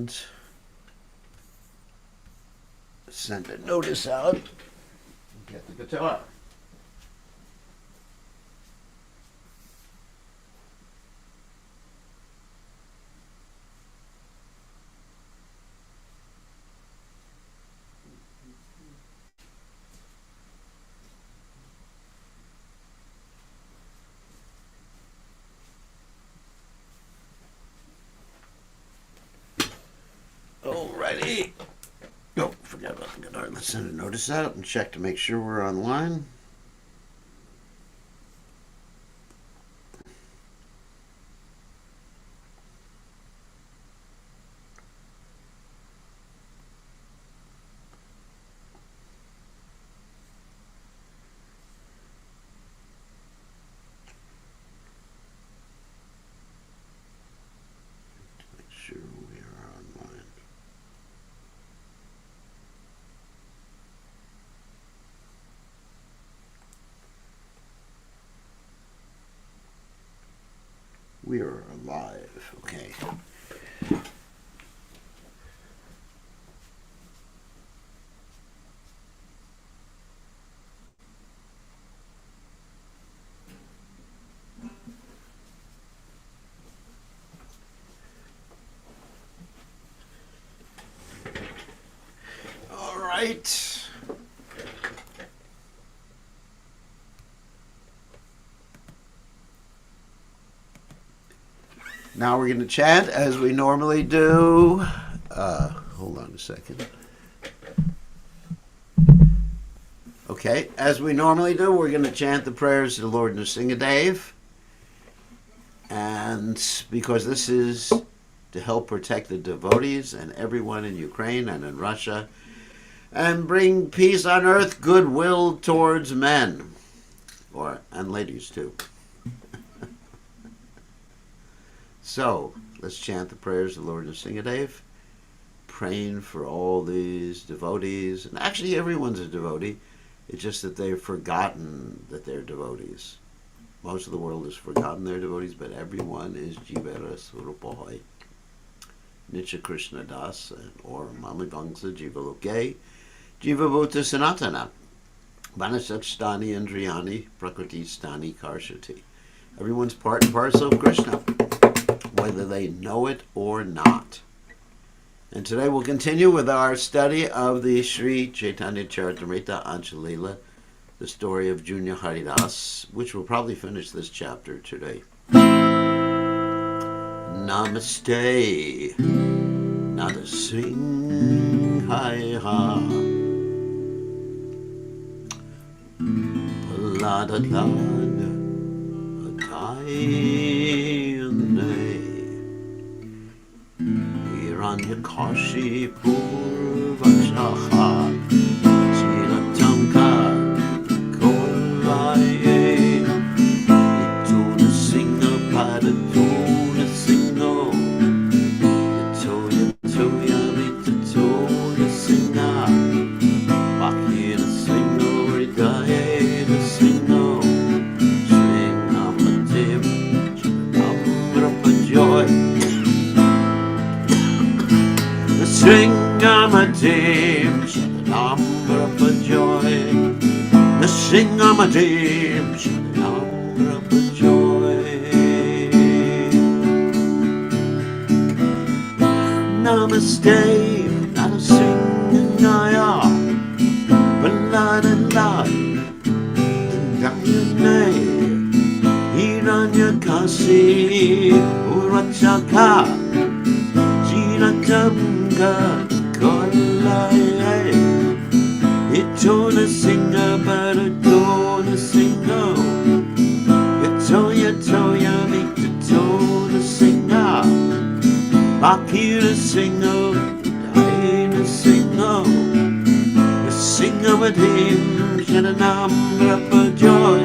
and send a notice out. Get the guitar. Alrighty. Oh, forgot about the guitar. Let's send a notice out and check to make sure we're online. Make sure we are online. We are alive. Okay. All right. Now we're going to chant as we normally do. Hold on a second. Okay, as we normally do, we're going to chant the prayers to the Lord Nrsingadev. And because this is to help protect the devotees and everyone in Ukraine and in Russia, and bring peace on earth, goodwill towards men, and ladies too. So, let's chant the prayers of the Lord Nrsingadev, praying for all these devotees. And actually, everyone's a devotee. It's just that they've forgotten that they're devotees. Most of the world has forgotten they're devotees, but everyone is Jivara Swarupohai. Nitya Krishna Das, or Mama Gangsa Jivaloke, Jiva Bhuta Sanatana, Vanasakstani Andriyani, Prakriti Stani Karshati. Everyone's part and parcel of Krishna, whether they know it or not. And today we'll continue with our study of the Sri Caitanya Caritamrta Antya Lila, the story of Junior Haridas, which will probably finish this chapter today. Namaste, Nada Singh Hai Ha, Palada Lada, Atayane, Hiranya Kashi Purvachaha, Chiratamka, Kolaye, Ituna Singa Padatuna Singo, Itoya Toya Mitatoya Singa, Bakina Singo, Ridaye Singo, Swingamatim, Amrapajoy. Singamadim, Shanamra for joy. The Singamadim, Shanamra for joy. Namaste, Nada Singaya, Balada Lad, Dayane, Hiranya Kasi, Urachaka, Jiratamka. Kolaye, Itona Singa, Baratona Singo, Itoya Toya, Victona Singa, Bakira Singo, Diana Singo, the Singa with him, Shananamra for joy.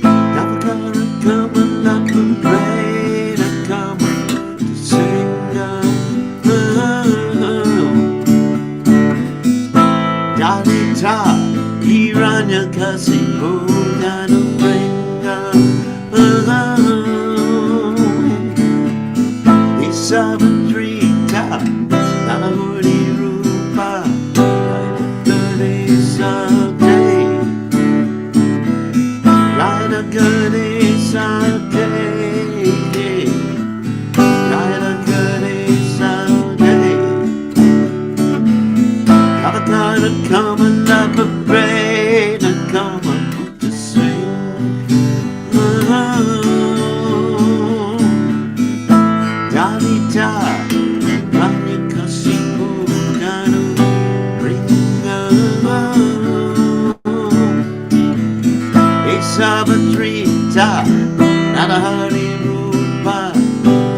Navagara come and let them pray to come. Dalita, Iranya Kasi, Buddha Bringa, Goody Sunday, Jaya Goody Sunday. I've got a coming up a brain and come up to sing. Johnny Tar, Ranya Kasipu, Danu, Ringo. It's Sabatrita, not a honey rupa,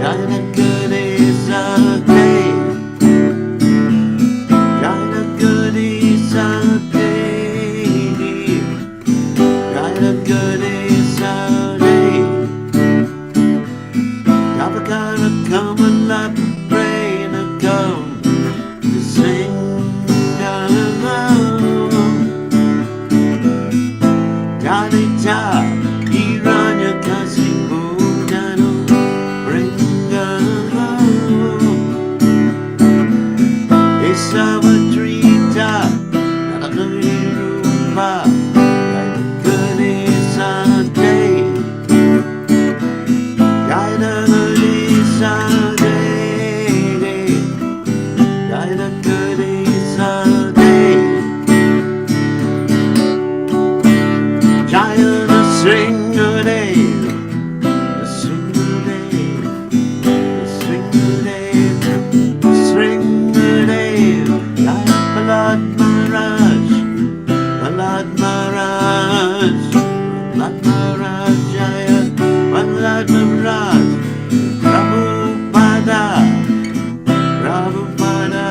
Jaya Goody Sunday. Jaya Goody Sunday, Jaya Goody Sunday. I've got a coming like a rain and come to sing. Johnny Tar, Iranya Kasipu, Danu, Ringo. It's Sabatrita, not a goody rupa, like a goody Sunday. Jaya Goody Sunday, Jaya Goody Sunday. Jaya the Sing-a-day, the Sing-a-day, the Sing-a-day, the Sing-a-day. Jaya Prahlad Maharaj, Prahlad Maharaj, Prahlad Maharaj, Jaya Prahlad Maharaj. Prabhupada, Prabhupada,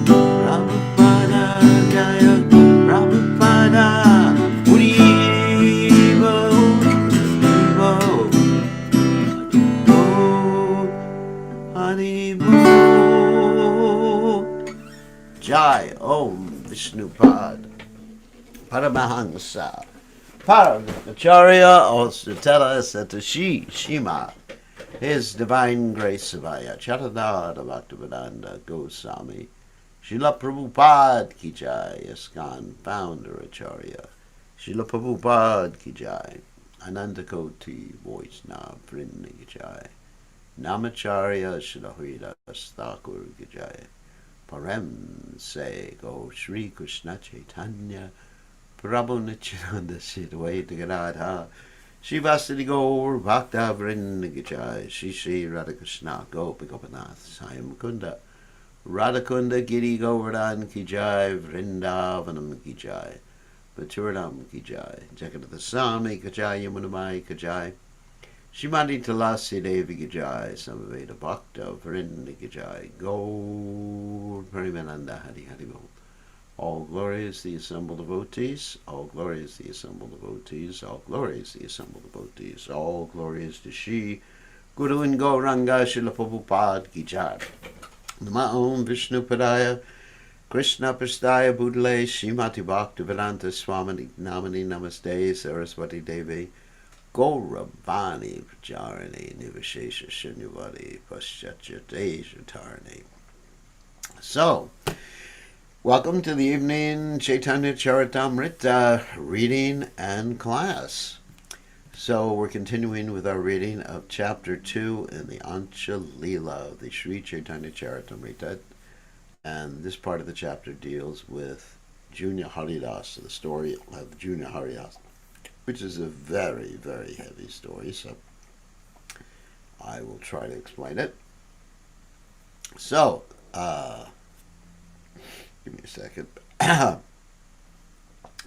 Prabhupada, Jaya Prabhupada. Haribo, Haribo, Haribo. Jai Om Vishnupad Paramahansa Paramacharya Ostratela Satashi Shima His Divine Grace Savaya Charanada Bhaktivedanta Goswami Srila Prabhupada Ki Jai, ISKCON Founder Acharya Srila Prabhupada Ki Jai, Ananda Koti Vaishnava Vrinda Ki Jai, Namacharya Srila Haridas Thakur Ki Jai, Parem Se Go Shri Krishna Caitanya Prabhu Nityananda Sidvaita Gadadha Shivasati Gaur Bhakta Vrinda Ki Jai, Shri Shri Radhakrishna Gopi Gopinath Sayam Kunda Radhakunda Giri Govardhan Ki Jai, Vrindavanam Ki Jai, Baturanam Ki Jai, Jagannath Swami Ki Jai, Yamunamai Ki Jai, Shrimati Tulasi Devi Ki Jai, Samaveda Bhakta Vrinda Ki Jai, Gaur Parimananda Hari Hari Bol. All glory is the assembled devotees, all glory is the assembled devotees, all glory is the assembled devotees, all glory is to Shri Guru and Gauranga Srila Prabhupada Ki Jai. Nama Om Vishnu Padaya Krishna Prasthaya Bhutale Srimati Bhaktivedanta Swami Namani Namaste Saraswati Devi Gauravani Prajarani Nivashesha Shunyavadi Paschachate Shatarani. So, welcome to the evening Chaitanya Caritamrta reading and class. So we're continuing with our reading of Chapter 2 in the Antya Lila of the Sri Chaitanya Caritamrta. And this part of the chapter deals with Junior Haridas, the story of Junior Haridas, which is a very, very heavy story, so I will try to explain it. So, give me a second.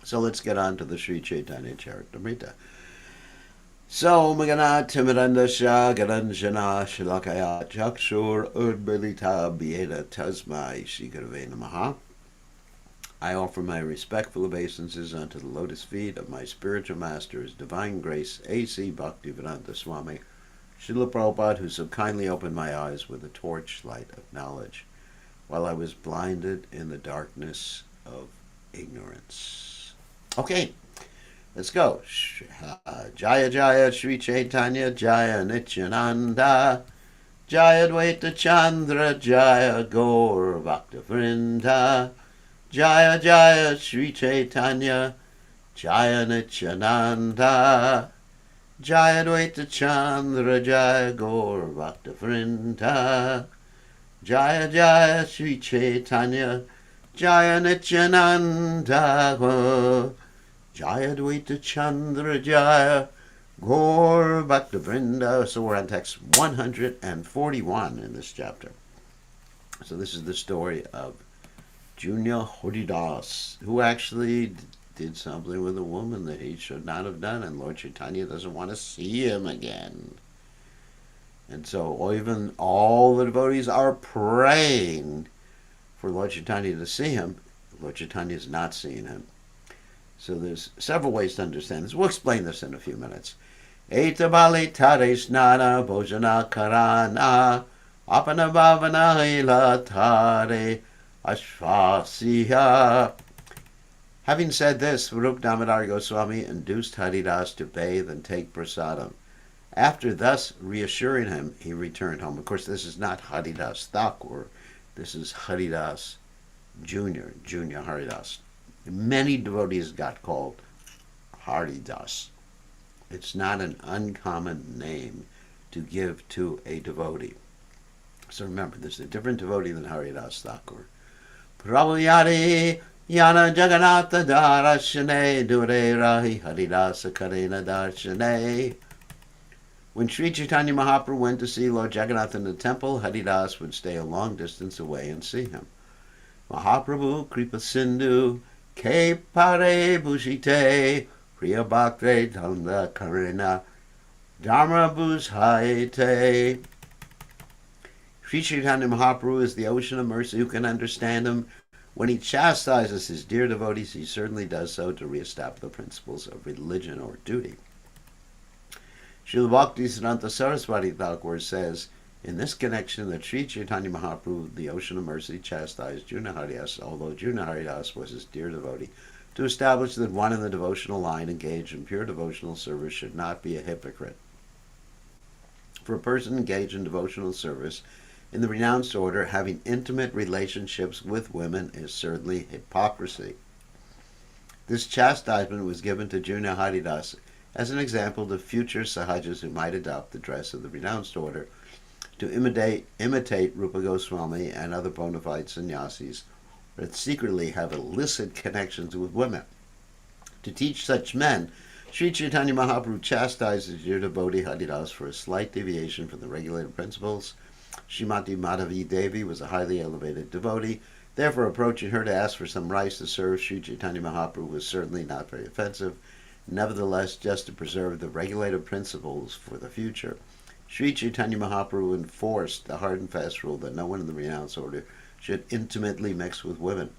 So let's get on to the Sri Chaitanya Caritamrta. So, Magana Timirandasha Garanjana Shalakaya Chakshur Udbalita Bieda Tasmai Shri Gurave Namaha. I offer my respectful obeisances unto the lotus feet of my spiritual master, His Divine Grace, A.C. Bhaktivedanta Swami, Srila Prabhupada, who so kindly opened my eyes with the torchlight of knowledge, while I was blinded in the darkness of ignorance. Okay. Let's go. Jaya Jaya Sri Chaitanya Jaya Nityananda Jaya Dvaita Chandra Jaya Gaur Bhakta Vrinda Jaya Jaya Sri Chaitanya Jaya Nityananda Jaya Dvaita Chandra Jaya Gaur Bhakta Vrinda. Jaya Jaya Sri Caitanya Jaya Nityananda. Jaya Dvaita Chandra Jaya Gaur Bhakta Vrinda. So we're on text 141 in this chapter. So this is the story of Junior Haridas, who actually did something with a woman that he should not have done, and Lord Chaitanya doesn't want to see him again. And so even all the devotees are praying for Lord Chaitanya to see him. Lord Chaitanya is not seeing him. So there's several ways to understand this. We'll explain this in a few minutes. Eta bali tare snana bhojana karana apana bhavana hila tare ashvasiya. Having said this, Rup Damodar Goswami induced Haridas to bathe and take prasadam. After thus reassuring him, he returned home. Of course, this is not Haridas Thakur. This is Haridas Junior Haridas. Many devotees got called Haridas. It's not an uncommon name to give to a devotee. So remember, this is a different devotee than Haridas Thakur. Prabhuyari Yana Jagannatha Darashane Dure Rahi Haridasa Karena Darshane. When Sri Chaitanya Mahaprabhu went to see Lord Jagannath in the temple, Haridas would stay a long distance away and see him. Mahaprabhu Kripa Sindhu Ke Pare Bhushite Priya Bhakte Dhamma Karena Dharma Bhushaite. Sri Chaitanya Mahaprabhu is the ocean of mercy who can understand him. When he chastises his dear devotees, he certainly does so to reestablish the principles of religion or duty. Srila Bhaktisiddhanta Saraswati Thakur says, in this connection, that Sri Chaitanya Mahaprabhu, the ocean of mercy, chastised Juna Haridas, although Juna Haridas was his dear devotee, to establish that one in the devotional line engaged in pure devotional service should not be a hypocrite. For a person engaged in devotional service in the renounced order, having intimate relationships with women is certainly hypocrisy. This chastisement was given to Juna Haridas as an example to future sahajas who might adopt the dress of the renounced order to imitate Rupa Goswami and other bona fide sannyasis that secretly have illicit connections with women. To teach such men, Sri Chaitanya Mahaprabhu chastises your devotee Haridas for a slight deviation from the regulated principles. Srimati Madhavi Devi was a highly elevated devotee. Therefore, approaching her to ask for some rice to serve Sri Chaitanya Mahaprabhu was certainly not very offensive. Nevertheless, just to preserve the regulated principles for the future, Sri Chaitanya Mahaprabhu enforced the hard and fast rule that no one in the renounced order should intimately mix with women.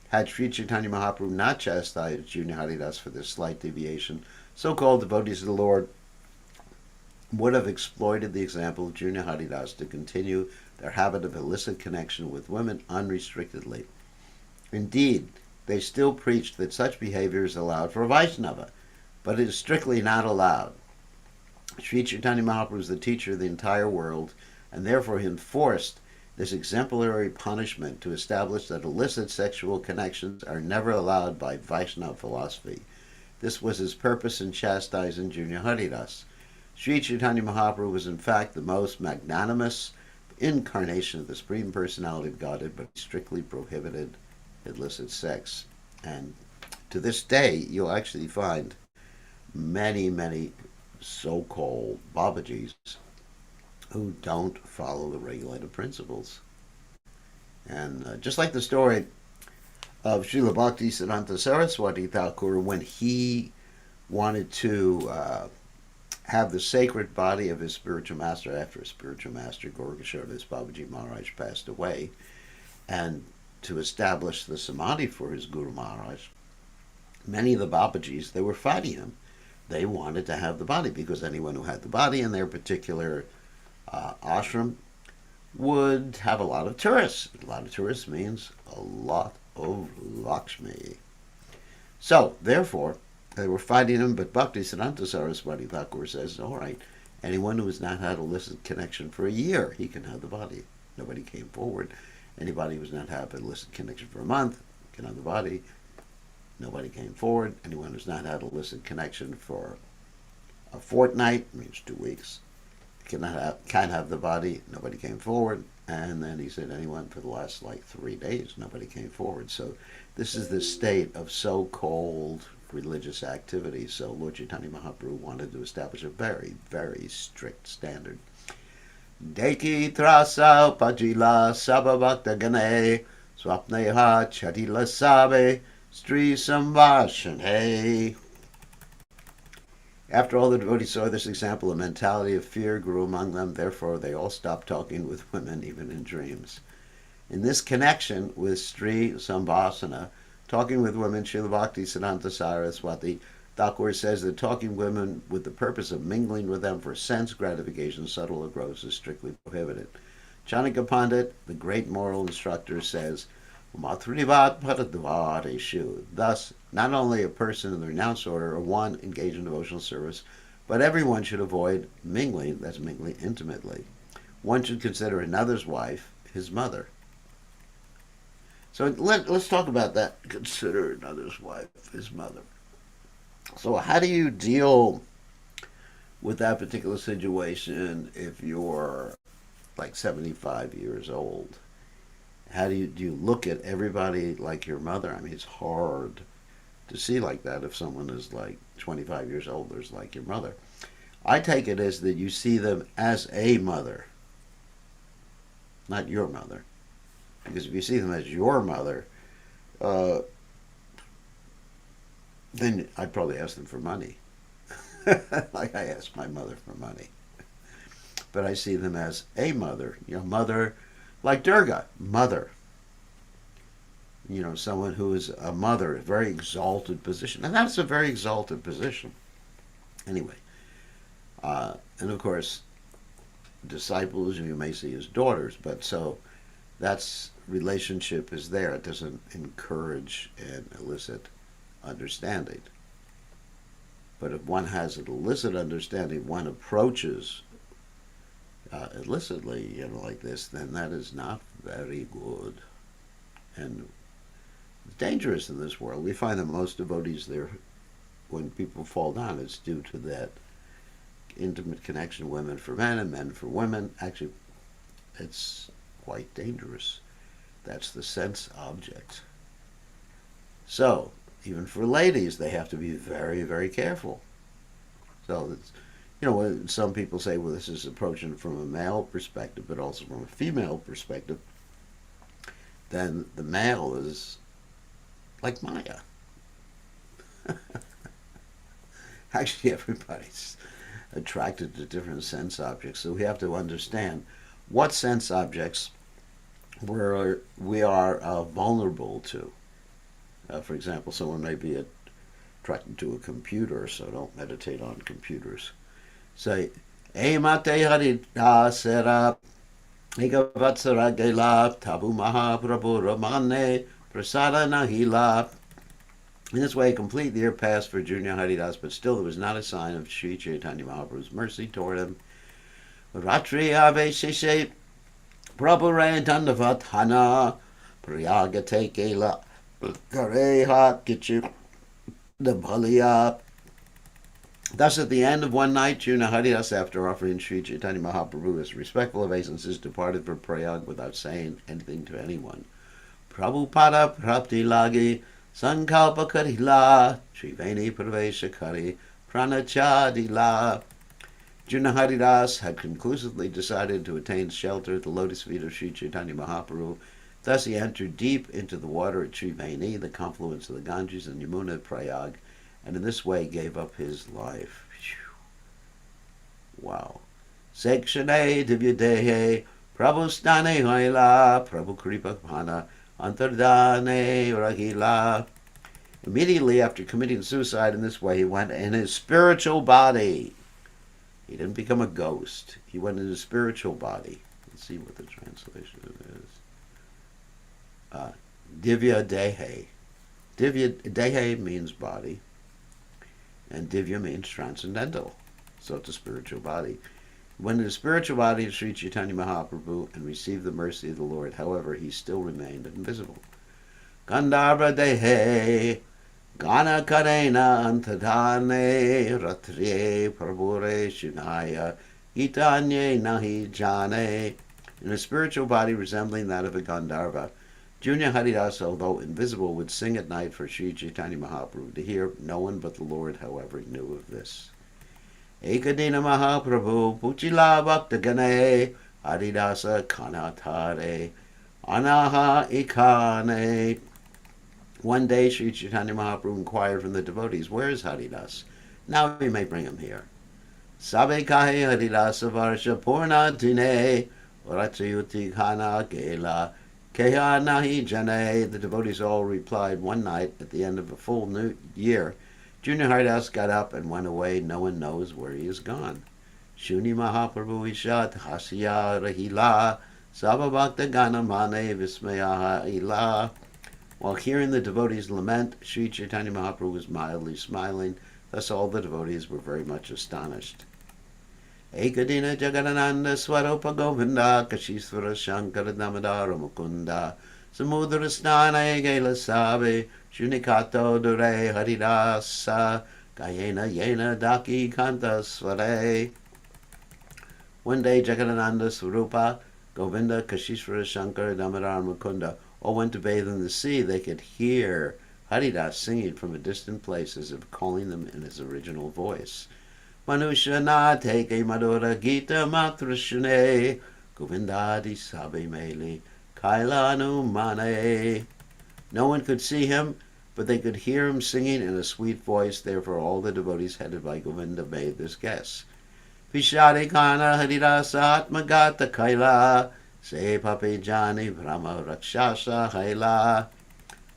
Had Sri Chaitanya Mahaprabhu not chastised Junior Haridas for this slight deviation, so-called devotees of the Lord would have exploited the example of Junior Haridas to continue their habit of illicit connection with women unrestrictedly. Indeed, they still preached that such behavior is allowed for a Vaishnava, but it is strictly not allowed. Sri Chaitanya Mahaprabhu is the teacher of the entire world, and therefore he enforced this exemplary punishment to establish that illicit sexual connections are never allowed by Vaishnava philosophy. This was his purpose in chastising Junior Haridas. Sri Chaitanya Mahaprabhu was in fact the most magnanimous incarnation of the Supreme Personality of Godhead, but he strictly prohibited illicit sex. And to this day, you'll actually find many so-called Babajis who don't follow the regulated principles. And just like the story of Srila Bhaktisiddhanta Saraswati Thakur, when he wanted to have the sacred body of his spiritual master after his spiritual master, Gaurkishore Babaji Maharaj, passed away, and to establish the samadhi for his Guru Maharaj, many of the Babajis, they were fighting him. They wanted to have the body because anyone who had the body in their particular ashram would have a lot of tourists. A lot of tourists means a lot of Lakshmi. So, therefore, they were fighting him, but Bhaktisiddhanta Saraswati Thakur says, all right, anyone who has not had a illicit connection for a year, he can have the body. Nobody came forward. Anybody who has not had an illicit connection for a month can have the body. Nobody came forward. Anyone who's not had an illicit connection for A fortnight means 2 weeks. Can't have the body. Nobody came forward. And then he said anyone for the last like 3 days, nobody came forward. So this is the state of so-called religious activity. So Lord Chaitanya Mahaprabhu wanted to establish a very, very strict standard. Deki trasa pajila sababhakta gane swapneha chatila sabe stri sambhashane. After all the devotees saw this example, a mentality of fear grew among them. Therefore, they all stopped talking with women, even in dreams. In this connection with Sri Sambhasana, talking with women, Srila Bhakti Siddhanta Saraswati Thakur says that talking women with the purpose of mingling with them for sense gratification, subtle or gross, is strictly prohibited. Chanakya Pandit, the great moral instructor, says, Mathurivat Paradvareshu. Thus, not only a person in the renounced order or one engaged in devotional service, but everyone should avoid mingling, that's mingling intimately. One should consider another's wife his mother. So let's talk about that. Consider another's wife his mother. So how do you deal with that particular situation if you're like 75 years old? How do you look at everybody like your mother? I mean, it's hard to see like that if someone is like 25 years old, there's like your mother. I take it as that you see them as a mother, not your mother. Because if you see them as your mother, then I'd probably ask them for money. Like I asked my mother for money. But I see them as a mother, mother like Durga, mother. Someone who is a mother, a very exalted position. And that's a very exalted position. Anyway, and of course, disciples you may see as daughters, but so that's relationship is there. It doesn't encourage and elicit understanding. But if one has an illicit understanding, one approaches illicitly, like this, then that is not very good and dangerous in this world. We find that most devotees there, when people fall down, it's due to that intimate connection, women for men and men for women. Actually, it's quite dangerous. That's the sense object. So, even for ladies, they have to be very, very careful. So, it's, some people say, well, this is approaching from a male perspective, but also from a female perspective. Then the male is like Maya. Actually, everybody's attracted to different sense objects, so we have to understand what sense objects we are vulnerable to. For example, someone may be attracted to a computer, so don't meditate on computers. Say, Emate Harita Sera Ekavatsara Gela Tabu Mahaprabhu Ramane Prasada Nahila. In this way, a complete year passed for Junior Haridas, but still there was not a sign of Sri Chaitanya Mahaprabhu's mercy toward him. Ratri Ave Shishe Prabhure Dandavat Hana Priyagate Gela Gareha Kichu the Bhalia. Thus, at the end of one night, Junior Haridas, after offering Sri Chaitanya Mahaprabhu his respectful obeisances, departed for Prayag without saying anything to anyone. Prabhupada Prapti Lagi Sankalpa Karila Triveni Pravesha Kari Pranachadila. Junior Haridas had conclusively decided to attain shelter at the lotus feet of Sri Chaitanya Mahaprabhu. Thus he entered deep into the water at Triveni, the confluence of the Ganges and Yamuna at Prayag, and in this way gave up his life. Wow. Sekshane Divyadehe Prabhu Stane Haila Prabhu Kripa Pana Antardane Rahila. Immediately after committing suicide in this way, he went in his spiritual body. He didn't become a ghost. He went in his spiritual body. Let's see what the translation is. Divya Dehe. Divya Dehe means body, and Divya means transcendental. So it's a spiritual body. When in the spiritual body of Sri Chaitanya Mahaprabhu and received the mercy of the Lord, however, he still remained invisible. Gandharva Dehe Gana Karena Antadane Ratriye Prabhure Shinaya Caitanya Nahi Jane. In a spiritual body resembling that of a Gandharva, Junior Haridas, although invisible, would sing at night for Sri Chaitanya Mahaprabhu to hear. No one but the Lord, however, knew of this. Ekadina Mahaprabhu Puchila Bhakta Gane Haridasa Kanatare Anaha Ikane. One day Sri Chaitanya Mahaprabhu inquired from the devotees, "Where is Haridas? Now we may bring him here." Sabe kahe Haridasa Varsha Purna Dine Ratayuti Khana Gela Keha Nahi Jane. The devotees all replied, "One night at the end of a full new year, Junior Haridas got up and went away. No one knows where he is gone." Shuni Mahaprabhu Ishat Hasya Rahila Sababhakta Gana Mane Vismayaha Ila. While hearing the devotees lament, Sri Chaitanya Mahaprabhu was mildly smiling. Thus all the devotees were very much astonished. Ekadina Jagadananda Swarupa Govinda Kashishvara Shankara Damadara Mukunda Samudra Snana Egela Sabe Shunikato Dure Haridasa Gayena Yena Daki Kanta Sware. One day Jagadananda Swarupa Govinda Kashishvara Shankara Damadara Mukunda all went to bathe in the sea. They could hear Haridas singing from a distant place as if calling them in his original voice. Manusha na teke madura gita matrashune Govindadi sabe mele kailanu mane. No one could see him, but they could hear him singing in a sweet voice. Therefore all the devotees headed by Govinda bathed as guests. Vishade kana Haridasa atmagata kaila Se pape jani brahma rakshasa haila.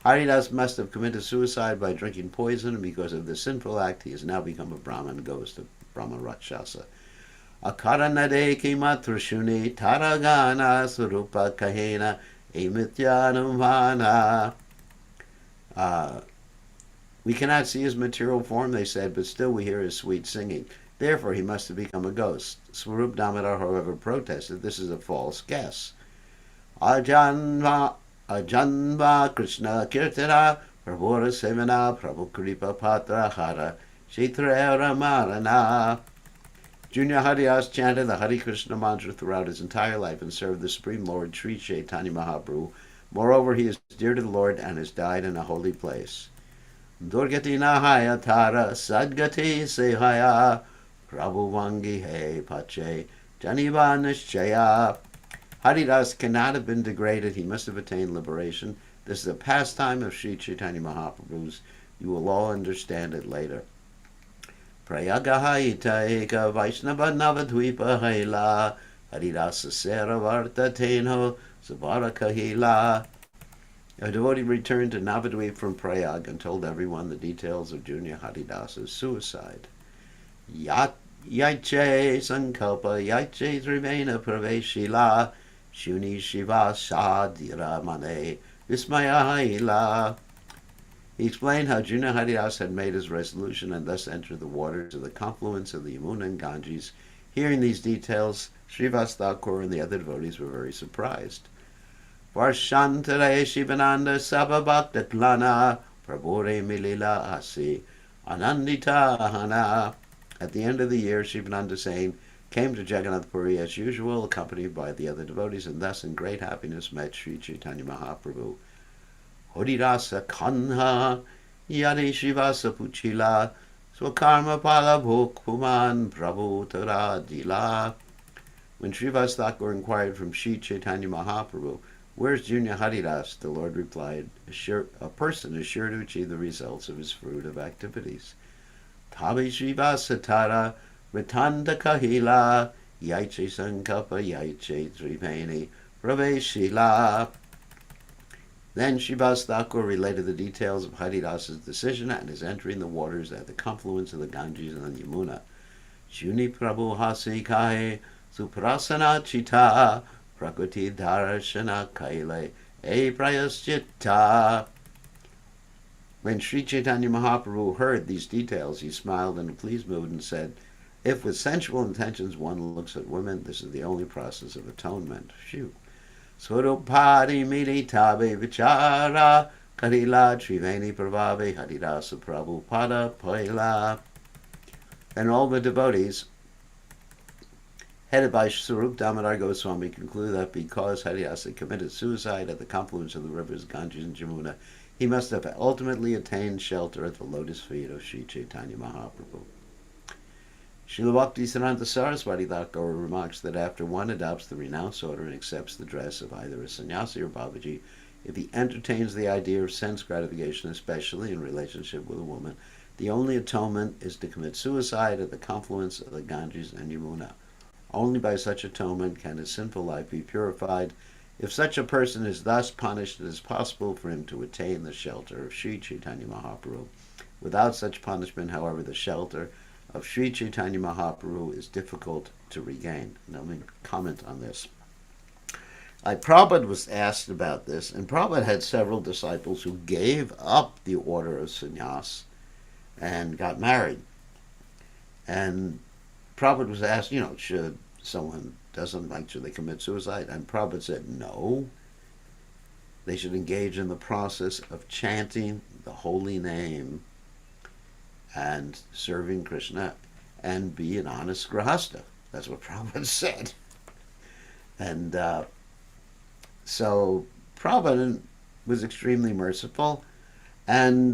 Haridas must have committed suicide by drinking poison, and because of this sinful act, he has now become a Brahman ghost of Brahma Rakshasa. Akaranade kimatrashuni taragana surupa kahena emityanumvana. We cannot see his material form, they said, but still we hear his sweet singing. Therefore he must have become a ghost. Swarup Damodar, however, protested this is a false guess. Ajanva Krishna Kirtana Prabhura Sevana Prabhu Kripa Patra Hara Shetrera Marana. Junior Haridas chanted the Hare Krishna mantra throughout his entire life and served the Supreme Lord Sri Chaitanya Mahaprabhu. Moreover, he is dear to the Lord and has died in a holy place. Durgati Nahaya Tara Sadgati Sehaya Prabhu Vangi He Pache Janiva Nishchaya. Haridas cannot have been degraded. He must have attained liberation. This is a pastime of Sri Chaitanya Mahaprabhu's. You will all understand it later. Prayagahaita eka Vaishnava Navadvipa Haila Haridasa Seravarta Tenho Sabarakahila. A devotee returned to Navadvip from Prayag and told everyone the details of Junior Haridas's suicide. Yaiche Sankalpa Yaiche Trivena Praveshila Shuni Shiva Sadira Mane Vismayahaila. He explained how Junior Haridas had made his resolution and thus entered the waters of the confluence of the Yamuna and Ganges. Hearing these details, Srivas Thakur and the other devotees were very surprised. Varshantare Shivananda Sababhakta Klana Prabhure Milila Asi Anandita Hana. At the end of the year, Shivananda Sain came to Jagannath Puri as usual, accompanied by the other devotees, and thus in great happiness met Sri Chaitanya Mahaprabhu. Haridasa Kanha Yadi Shivasa Puchila Swakarma Pala Bhokpuman Prabhu Taradila. When Srivas Thakur inquired from Sri Chaitanya Mahaprabhu, "Where's Junior Haridas?" the Lord replied, "A person is sure to achieve the results of his fruitive activities. Tabi Srivasa Tara Ritanda Kahila Yaiche Sankapa Yaiche Tripani Praveshila." Then Srivas Thakur related the details of Haridas's decision and his entering the waters at the confluence of the Ganges and the Yamuna. Shuni Prabhu Hasi Kahe Suprasana Chita Prakriti Darshana Kaile E Prayaschita. When Sri Chaitanya Mahaprabhu heard these details, he smiled in a pleased mood and said, "If with sensual intentions one looks at women, this is the only process of atonement." Phew. Swarupadi Militabe Vichara Karila Triveni Pravave Haridasa Prabhupada Paila. And all the devotees, headed by Swarup Damodar Goswami, conclude that because Haridasa committed suicide at the confluence of the rivers Ganges and Jamuna, he must have ultimately attained shelter at the lotus feet of Sri Caitanya Mahaprabhu. Srila Bhaktisiddhanta Saraswati Thakur remarks that after one adopts the renounced order and accepts the dress of either a sannyasi or Babaji, if he entertains the idea of sense gratification, especially in relationship with a woman, the only atonement is to commit suicide at the confluence of the Ganges and Yamuna. Only by such atonement can his sinful life be purified. If such a person is thus punished, it is possible for him to attain the shelter of Sri Chaitanya Mahaprabhu. Without such punishment, however, the shelter of Sri Chaitanya Mahaprabhu is difficult to regain. Now let me comment on this. Prabhupada was asked about this, and Prabhupada had several disciples who gave up the order of sannyas and got married. And Prabhupada was asked, should someone doesn't like, should they commit suicide? And Prabhupada said, no. They should engage in the process of chanting the holy name and serving Krishna and be an honest grahasta. That's what Prabhupada said. And so Prabhupada was extremely merciful, and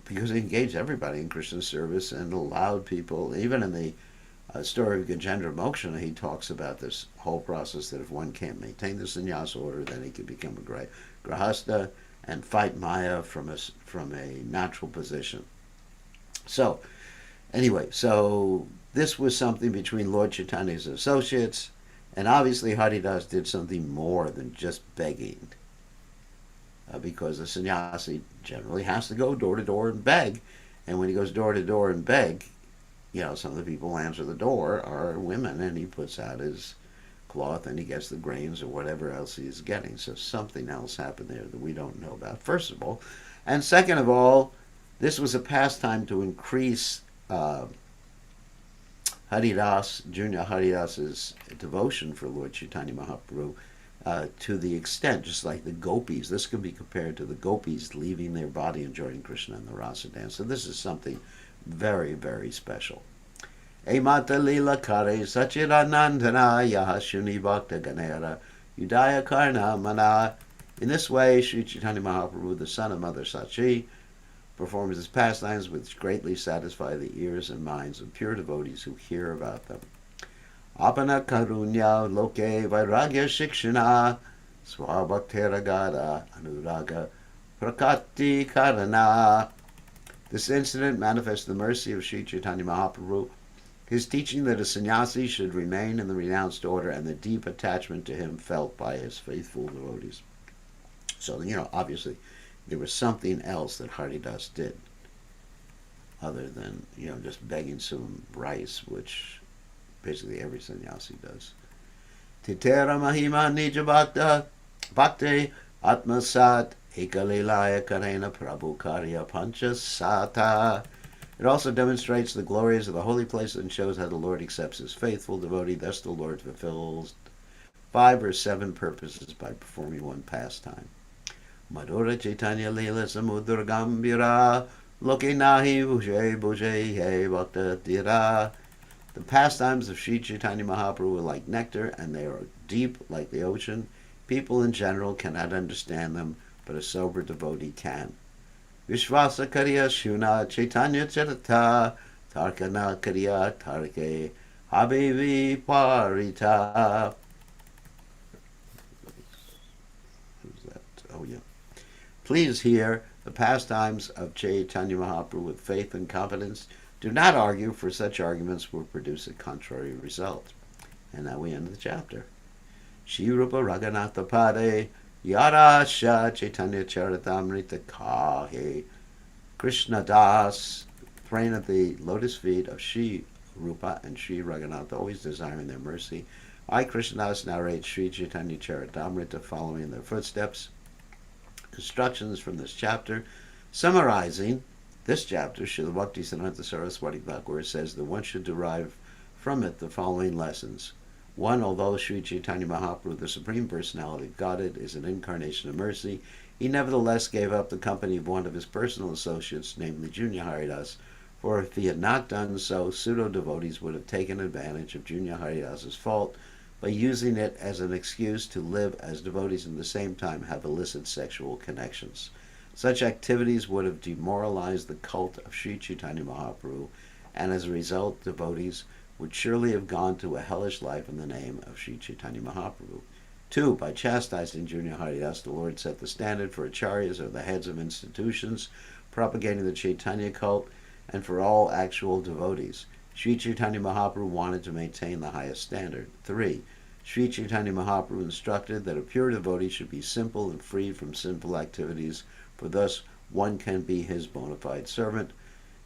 because he engaged everybody in Krishna's service and allowed people, even in the story of Gajendra Moksha, he talks about this whole process that if one can't maintain the sannyas order, then he can become a grahasta and fight Maya from a natural position. So, anyway, so this was something between Lord Chaitanya's associates, and obviously Haridas did something more than just begging, because a sannyasi generally has to go door to door and beg, and when he goes door to door and beg, some of the people who answer the door are women, and he puts out his cloth and he gets the grains or whatever else he's getting. So something else happened there that we don't know about, first of all. And second of all, this was a pastime to increase Haridas, Junior Haridas's devotion for Lord Chaitanya Mahaprabhu to the extent, just like the gopis. This can be compared to the gopis leaving their body and joining Krishna in the rasa dance. So this is something very, very special. Emata Lila Kare Sachiranandana Yahashuni Bhakta Ganera Udaya Karna Mana. In this way, Sri Chaitanya Mahaprabhu, the son of Mother Sachi, performs his pastimes which greatly satisfy the ears and minds of pure devotees who hear about them. Apana Karunya Loke Vairagya Shikshana Swabhakteragada Anuraga Prakati Karana. This incident manifests the mercy of Sri Chaitanya Mahaprabhu, his teaching that a sannyasi should remain in the renounced order, and the deep attachment to him felt by his faithful devotees. So, obviously, there was something else that Haridas did, other than, just begging some rice, which basically every sannyasi does. Titera Mahima Nija Bhakti Atmasat Ekalilaya Karena Prabhu Karya Pancha Sata. It also demonstrates the glories of the holy place and shows how the Lord accepts his faithful devotee. Thus the Lord fulfills 5 or 7 purposes by performing one pastime. Madhura Chaitanya Lila Samudra Gambira Loke Nahi Bhuje Bhuje He Bhakta Dira. The pastimes of Sri Chaitanya Mahaprabhu are like nectar, and they are deep like the ocean. People in general cannot understand them, but a sober devotee can. Vishvasa Kariya Shuna Chaitanya Charita Tarkana Kariya Tarke Habibi Parita. Who's that? Oh, yeah. Please hear the pastimes of Chaitanya Mahaprabhu with faith and confidence. Do not argue, for such arguments will produce a contrary result. And now we end the chapter. Shri Rupa Raghunatha Pade Yarasha Chaitanya Charitamrta Kahe. Krishna Das, praying at the lotus feet of Shri Rupa and Shri Raghunatha, always desiring their mercy. I, Krishna Das, narrate Shri Chaitanya Charitamrta, following in their footsteps. Instructions from this chapter. Summarizing this chapter, Srila Bhaktisiddhanta Saraswati Thakur says that one should derive from it the following lessons. One, although Sri Chaitanya Mahaprabhu, the Supreme Personality of Godhead, is an incarnation of mercy, he nevertheless gave up the company of one of his personal associates, namely Junior Haridas, for if he had not done so, pseudo-devotees would have taken advantage of Junior Haridas's fault by using it as an excuse to live as devotees and at the same time have illicit sexual connections. Such activities would have demoralized the cult of Sri Chaitanya Mahaprabhu, and as a result, devotees would surely have gone to a hellish life in the name of Sri Chaitanya Mahaprabhu. 2. By chastising Junior Haridas, the Lord set the standard for acharyas, or the heads of institutions, propagating the Chaitanya cult, and for all actual devotees. Sri Chaitanya Mahaprabhu wanted to maintain the highest standard. 3. Sri Chaitanya Mahaprabhu instructed that a pure devotee should be simple and free from sinful activities, for thus one can be his bona fide servant.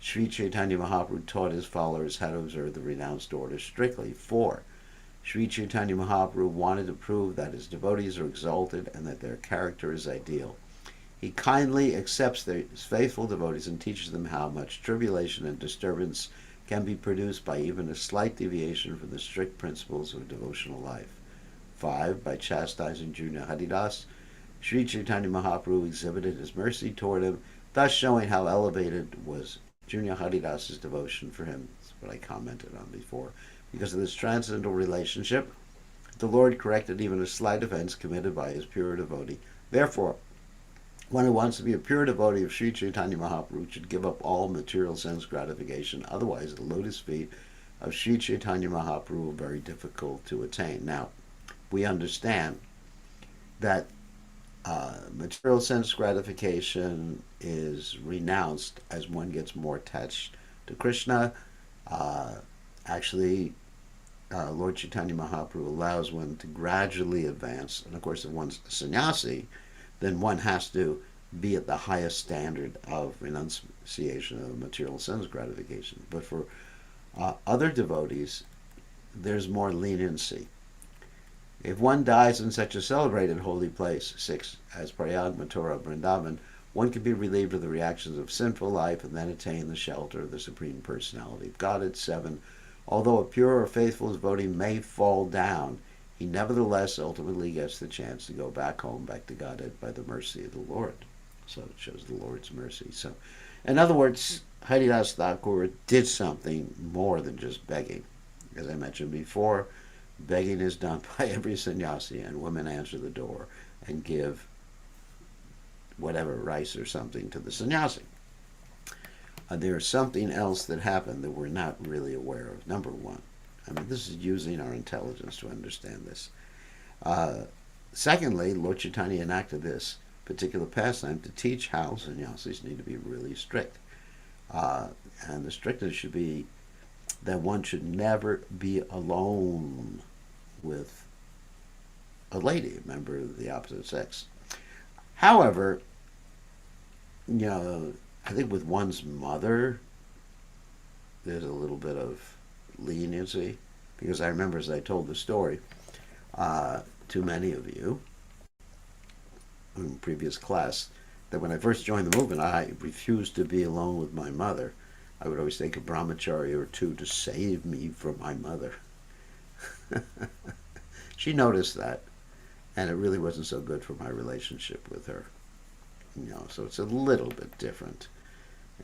Sri Chaitanya Mahaprabhu taught his followers how to observe the renounced orders strictly. 4. Sri Chaitanya Mahaprabhu wanted to prove that his devotees are exalted and that their character is ideal. He kindly accepts his faithful devotees and teaches them how much tribulation and disturbance can be produced by even a slight deviation from the strict principles of devotional life. 5. By chastising Junior Haridas, Sri Chaitanya Mahaprabhu exhibited his mercy toward him, thus showing how elevated was Junior Haridas's devotion for him. That's what I commented on before. Because of this transcendental relationship, the Lord corrected even the slight offense committed by his pure devotee. Therefore, one who wants to be a pure devotee of Sri Chaitanya Mahaprabhu should give up all material sense gratification. Otherwise, the lotus feet of Sri Chaitanya Mahaprabhu are very difficult to attain. Now, we understand that material sense gratification is renounced as one gets more attached to Krishna. Actually, Lord Chaitanya Mahaprabhu allows one to gradually advance. And of course, if one's a sannyasi, then one has to be at the highest standard of renunciation of material sense gratification. But for other devotees, there's more leniency. If one dies in such a celebrated holy place, 6, as Prayag, Mathura, Vrindavan, one can be relieved of the reactions of sinful life and then attain the shelter of the Supreme Personality of Godhead. 7, although a pure or faithful devotee may fall down, he nevertheless ultimately gets the chance to go back home, back to Godhead by the mercy of the Lord. So it shows the Lord's mercy. So, in other words, Haridas Thakur did something more than just begging. As I mentioned before, begging is done by every sannyasi, and women answer the door and give whatever, rice or something, to the sannyasi. There's something else that happened that we're not really aware of. Number 1, I mean, this is using our intelligence to understand this. Secondly, Lord Chaitanya enacted this particular pastime to teach how sannyasis need to be really strict. And the strictness should be that one should never be alone with a lady, a member of the opposite sex. However, I think with one's mother, there's a little bit of leniency, because I remember, as I told the story to many of you in previous class, that when I first joined the movement, I refused to be alone with my mother. I would always take a brahmachari or two to save me from my mother. She noticed that, and it really wasn't so good for my relationship with her. So it's a little bit different.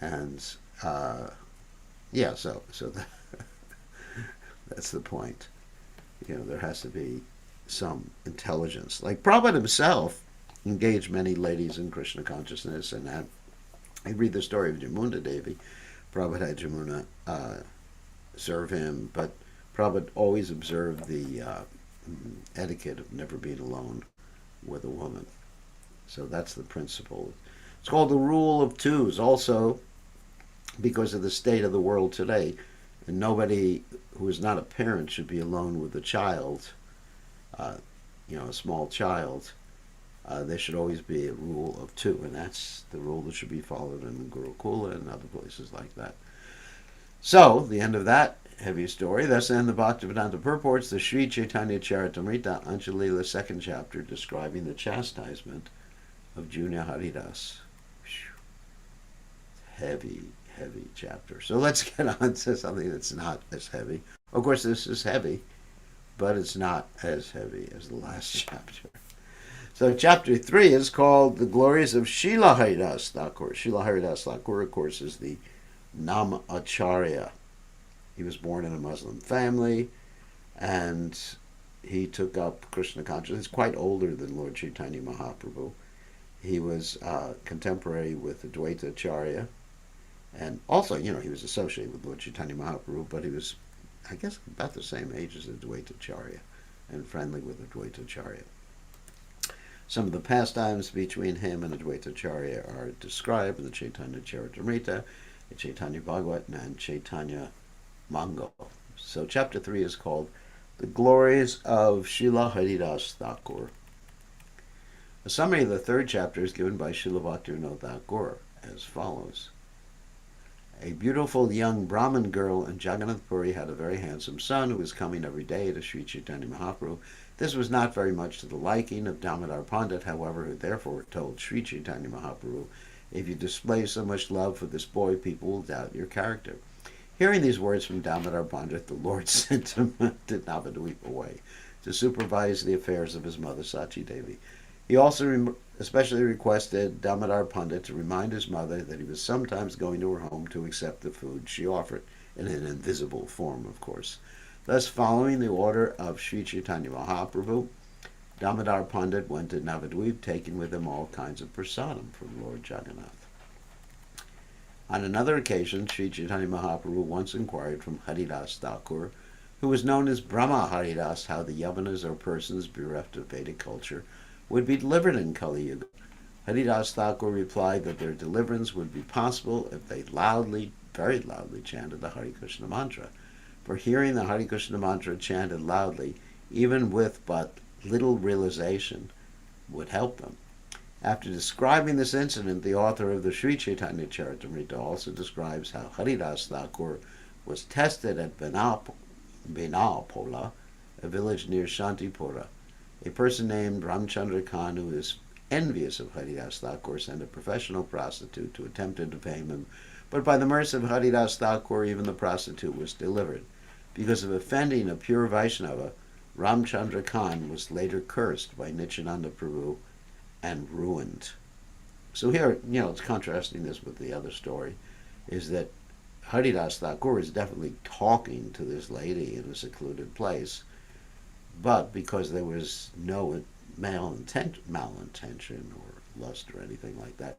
And yeah, so that's the point. There has to be some intelligence. Like Prabhupada himself engaged many ladies in Krishna consciousness, and I read the story of Jamuna Devi. Prabhupada had Jamuna serve him, but Prabhupada always observed the etiquette of never being alone with a woman. So that's the principle. It's called the rule of twos, also because of the state of the world today. And nobody who is not a parent should be alone with a child, a small child. There should always be a rule of 2, and that's the rule that should be followed in Gurukula and other places like that. So, the end of that heavy story. Thus end the Bhaktivedanta purports, the Sri Caitanya Caritamrta, Antya Lila, 2nd chapter, describing the chastisement of Junior Haridas. Heavy, heavy chapter. So let's get on to something that's not as heavy. Of course, this is heavy, but it's not as heavy as the last chapter. So chapter 3 is called The Glories of Srila Haridas Thakur. Srila Haridas Thakur, of course, is the Nam Acharya. He was born in a Muslim family, and he took up Krishna consciousness. He's quite older than Lord Chaitanya Mahaprabhu. He was contemporary with Advaita Acharya, and also, he was associated with Lord Chaitanya Mahaprabhu, but he was, I guess, about the same age as Advaita Acharya, and friendly with Advaita Acharya. Some of the pastimes between him and Advaita Acharya are described in the Caitanya Caritamrta, Chaitanya Bhagavatam, and Chaitanya Mangal. So chapter 3 is called The Glories of Srila Haridas Thakur. A summary of the third chapter is given by Srila Bhaktivinoda Thakur as follows. A beautiful young Brahmin girl in Jagannath Puri had a very handsome son who was coming every day to Sri Chaitanya Mahaprabhu. This was not very much to the liking of Damodar Pandit, however, who therefore told Sri Chaitanya Mahaprabhu, if you display so much love for this boy, people will doubt your character. Hearing these words from Damodar Pandit, the Lord sent him to Navadvip away to supervise the affairs of his mother Sachi Devi. He also especially requested Damodar Pandit to remind his mother that he was sometimes going to her home to accept the food she offered, in an invisible form, of course. Thus, following the order of Sri Chaitanya Mahaprabhu, Damodar Pandit went to Navadvip, taking with him all kinds of prasadam from Lord Jagannath. On another occasion, Sri Chaitanya Mahaprabhu once inquired from Haridas Thakur, who was known as Brahma Haridas, how the Yavanas, or persons bereft of Vedic culture, would be delivered in Kali Yuga. Haridas Thakur replied that their deliverance would be possible if they loudly, very loudly, chanted the Hare Krishna mantra. For hearing the Hare Krishna mantra chanted loudly, even with but little realization, would help them. After describing this incident, the author of the Sri Caitanya Caritamrta also describes how Haridas Thakur was tested at Binapola, a village near Shantipura. A person named Ramchandra Khan, who is envious of Haridas Thakur, sent a professional prostitute to attempt to defame him, but by the mercy of Haridas Thakur, even the prostitute was delivered. Because of offending a pure Vaishnava, Ramchandra Khan was later cursed by Nityananda Prabhu and ruined. So here, it's contrasting this with the other story, is that Haridas Thakur is definitely talking to this lady in a secluded place, but because there was no malintention or lust or anything like that,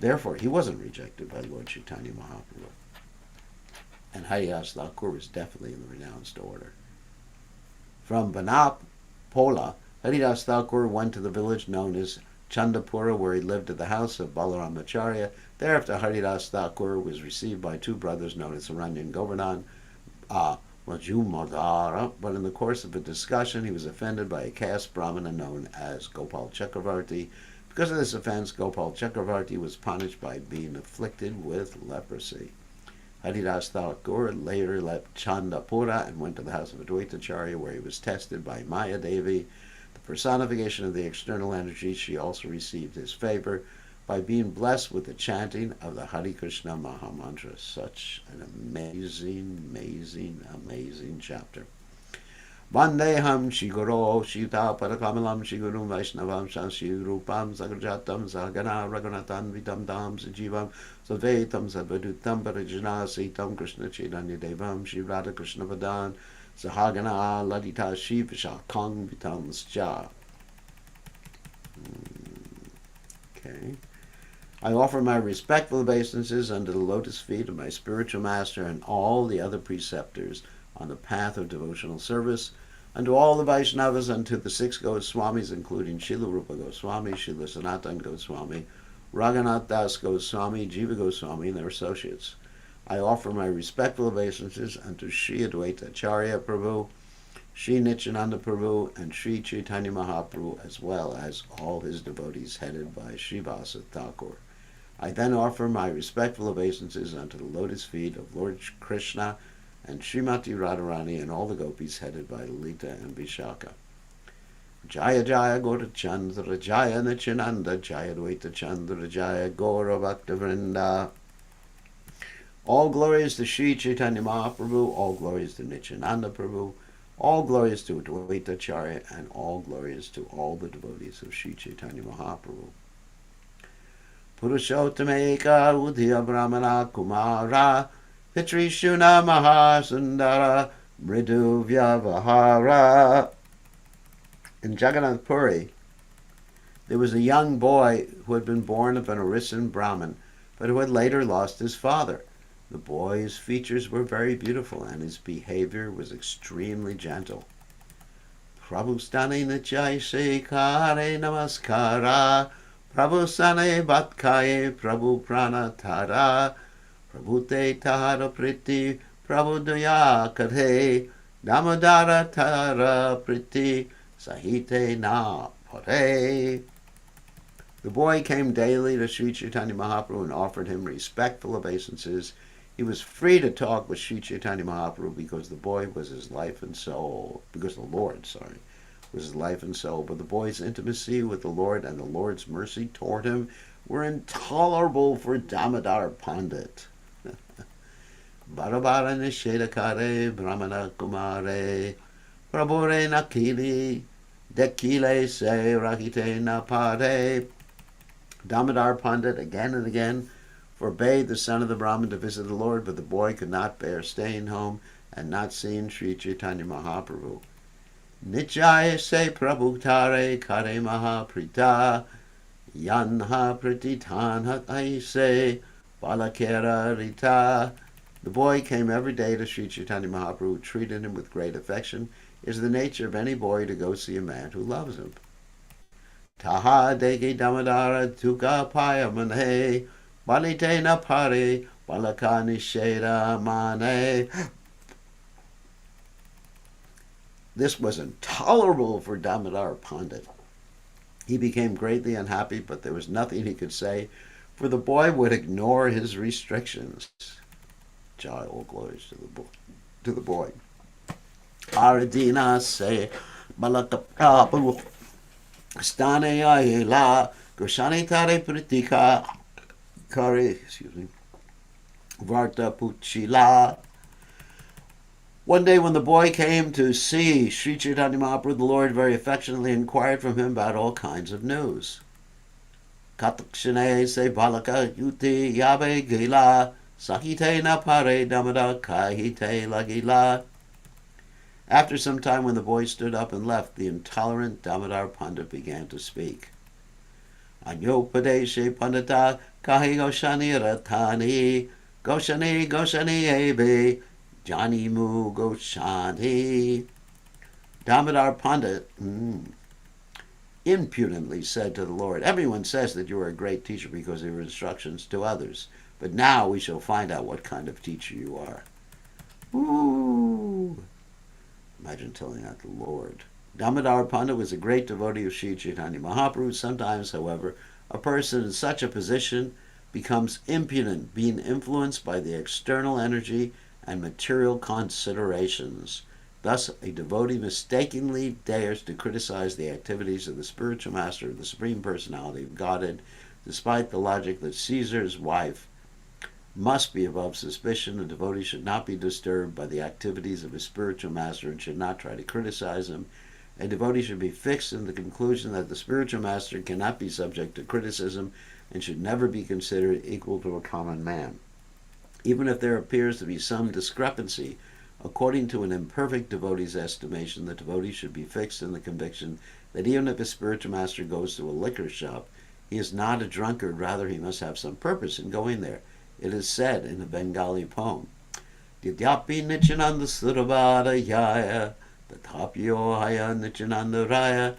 therefore he wasn't rejected by Lord Chaitanya Mahaprabhu. And Haridas Thakur was definitely in the renounced order. From Banapola, Haridas Thakur went to the village known as Chandapura, where he lived at the house of Balaram Acharya. Thereafter, Haridas Thakur was received by two brothers known as Aranya and Govardhan, Majumadhara, but in the course of a discussion, he was offended by a caste Brahmana known as Gopal Chakravarti. Because of this offense, Gopal Chakravarti was punished by being afflicted with leprosy. Haridas Thakur later left Chandapura and went to the house of Advaita Acharya, where he was tested by Maya Devi, the personification of the external energy. She also received his favor by being blessed with the chanting of the Hare Krishna Mahamantra. Such an amazing chapter. Vandeham Shiguro Shita Parakamalam Shigurum Vaishnavam Shashirupam Sagrajatam Sagana Raghunathan Vidam Dam Sajivam Savetam Sadvadutam Parajana Sitam Krishna Chaitanya Devam Shri Radha Krishna Vadan Sahagana Ladita Shiva Shakang Vitam Sja. Okay. I offer my respectful obeisances under the lotus feet of my spiritual master and all the other preceptors on the path of devotional service, unto all the Vaishnavas, unto the 6 Goswamis, including Srila Rupa Goswami, Srila Sanatana Goswami, Raghunath Das Goswami, Jiva Goswami, and their associates. I offer my respectful obeisances unto Sri Advaita Acharya Prabhu, Sri Nityananda Prabhu, and Sri Chaitanya Mahaprabhu, as well as all his devotees headed by Srivasa Thakur. I then offer my respectful obeisances unto the lotus feet of Lord Krishna and Srimati Radharani and all the gopis headed by Lila and Vishaka. Jaya Jaya Gaura Chandra Jaya Nityananda Jaya Advaita Chandra Jaya Gaura Bhakta Vrinda. All glories to Sri Chaitanya Mahaprabhu, all glories to Nityananda Prabhu, All glory is to Advaita Acharya, and all glory is to all the devotees of Sri Chaitanya Mahaprabhu. Purushottameka Udhiya Brahmana Kumara Pitrishuna Mahasundara Mridu Vyavahara. In Jagannath Puri, there was a young boy who had been born of an Orisan Brahmin, but who had later lost his father. The boy's features were very beautiful, and his behavior was extremely gentle. Prabhu Stani Nichai Kare Namaskara Prabhu Sane Batkaye Prabhu Prana Tara Prabhu Te Tahara Priti Prabhu Daya Kare Damodara Tara Priti Sahite Na Pare. The boy came daily to Sri Chaitanya Mahaprabhu and offered him respectful obeisances. He was free to talk with Sri Chaitanya Mahaprabhu because the boy was his life and soul. Because the Lord, was his life and soul. But the boy's intimacy with the Lord and the Lord's mercy toward him were intolerable for Damodar Pandit. Barabara Nishedakare Brahmana Kumare Prabhure Nakili Dekile Se Rakite Napare. Damodar Pandit again and again forbade the son of the Brahmin to visit the Lord, but the boy could not bear staying home and not seeing Sri Chaitanya Mahaprabhu. Nichaya se Prabhu tare kare mahaprita yanha pratitan hataise balakera rita. The boy came every day to Sri Chaitanya Mahaprabhu, who treated him with great affection. It is the nature of any boy to go see a man who loves him. Taha degi damadara tuka payamane balite na pare balakani sheda mane. This was intolerable for Damodar Pandit. He became greatly unhappy, but there was nothing he could say, for the boy would ignore his restrictions. Jai, all glories to the boy. Aradina se balakaprabu stane ayela goshani tare pritika kare, varta puchila. One day when the boy came to see Sri Chaitanya Mahaprabhu, the Lord very affectionately inquired from him about all kinds of news. Katakshane se balaka yuti yabe gila sakite na pare damada kahite lagila. After some time, when the boy stood up and left, the intolerant Damodar Pandit began to speak. Anyopadeshe pandita kahi goshani ratani goshani goshani ebe Jani Mu Goswami. Damodar Pandit impudently said to the Lord, "Everyone says that you are a great teacher because of your instructions to others, but now we shall find out what kind of teacher you are." Ooh. Imagine telling that to the Lord. Damodar Pandit was a great devotee of Sri Chaitanya Mahaprabhu. Sometimes, however, a person in such a position becomes impudent, being influenced by the external energy and material considerations. Thus, a devotee mistakenly dares to criticize the activities of the spiritual master of the Supreme Personality of Godhead, despite the logic that Caesar's wife must be above suspicion. A devotee should not be disturbed by the activities of his spiritual master and should not try to criticize him. A devotee should be fixed in the conclusion that the spiritual master cannot be subject to criticism and should never be considered equal to a common man. Even if there appears to be some discrepancy, according to an imperfect devotee's estimation, the devotee should be fixed in the conviction that even if his spiritual master goes to a liquor shop, he is not a drunkard, rather he must have some purpose in going there. It is said in a Bengali poem, Didyapi Nichananda Surabhara Yaya, Tatapyo Haya Nichananda Raya.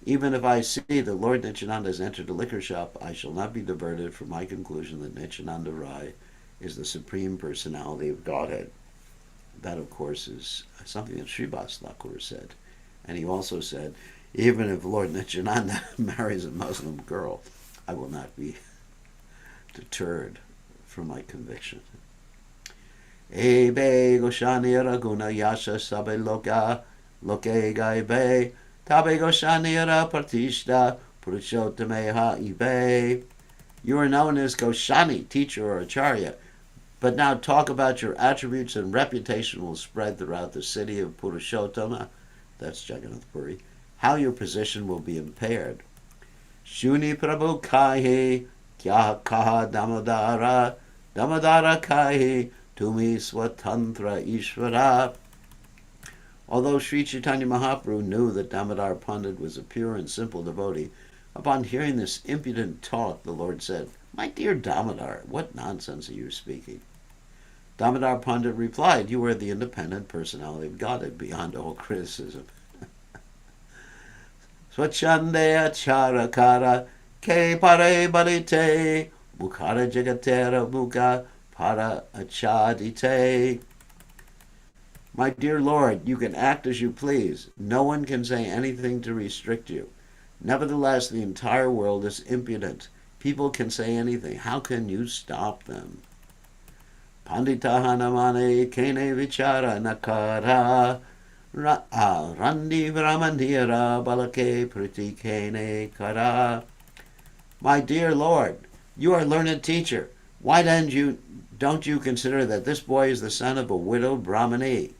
Even if I see that Lord Nityananda has entered a liquor shop, I shall not be diverted from my conclusion that Nityananda Rai is the Supreme Personality of Godhead. That, of course, is something that Srivas Thakur said. And he also said, even if Lord Nityananda marries a Muslim girl, I will not be deterred from my conviction. Ebe Goshani Raguna Yasha Sabe Loka Loke Gaibe Tabe Goshani Ra Partishta Purushottameha Ibe. You are known as Goshani, teacher or acharya, But now talk about your attributes, and reputation will spread throughout the city of Purushottama, that's Jagannath Puri, how your position will be impaired. Shuni Prabhu Kaihi, Kya Kaha Damadara, Damadara Kaihi, Tumi Swatantra Ishvara. Although Sri Chaitanya Mahaprabhu knew that Damodar Pandit was a pure and simple devotee, upon hearing this impudent talk, the Lord said, "My dear Damodar, what nonsense are you speaking?" Damodar Pandit replied, "You are the independent personality of Godhead beyond all criticism." Swachandaya charakara ke pare balite mukhara jagatera mukha para achadite. My dear Lord, you can act as you please. No one can say anything to restrict you. Nevertheless, the entire world is impudent. People can say anything. How can you stop them? Pandita hanamane kene vichara nakara randi brahmanira balake priti kene kara. My dear Lord, you are a learned teacher. Why don't you consider that this boy is the son of a widowed Brahmani?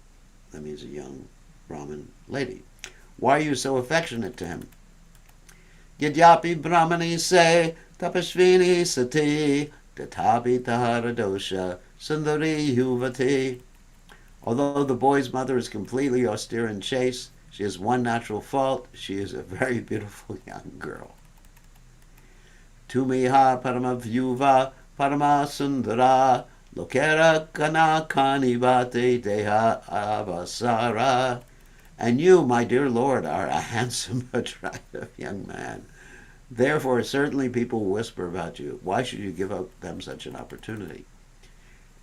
That means a young Brahmin lady. Why are you so affectionate to him? Yadyapi Brahmani se tapashvini sati tatapi tahara dosha sundari yuvati. Although the boy's mother is completely austere and chaste, she has one natural fault. She is a very beautiful young girl. Tumiha paramavyuva paramasundara lokera kana kanivate deha avasara. And you, my dear Lord, are a handsome, attractive young man. Therefore, certainly people whisper about you. Why should you give up them such an opportunity?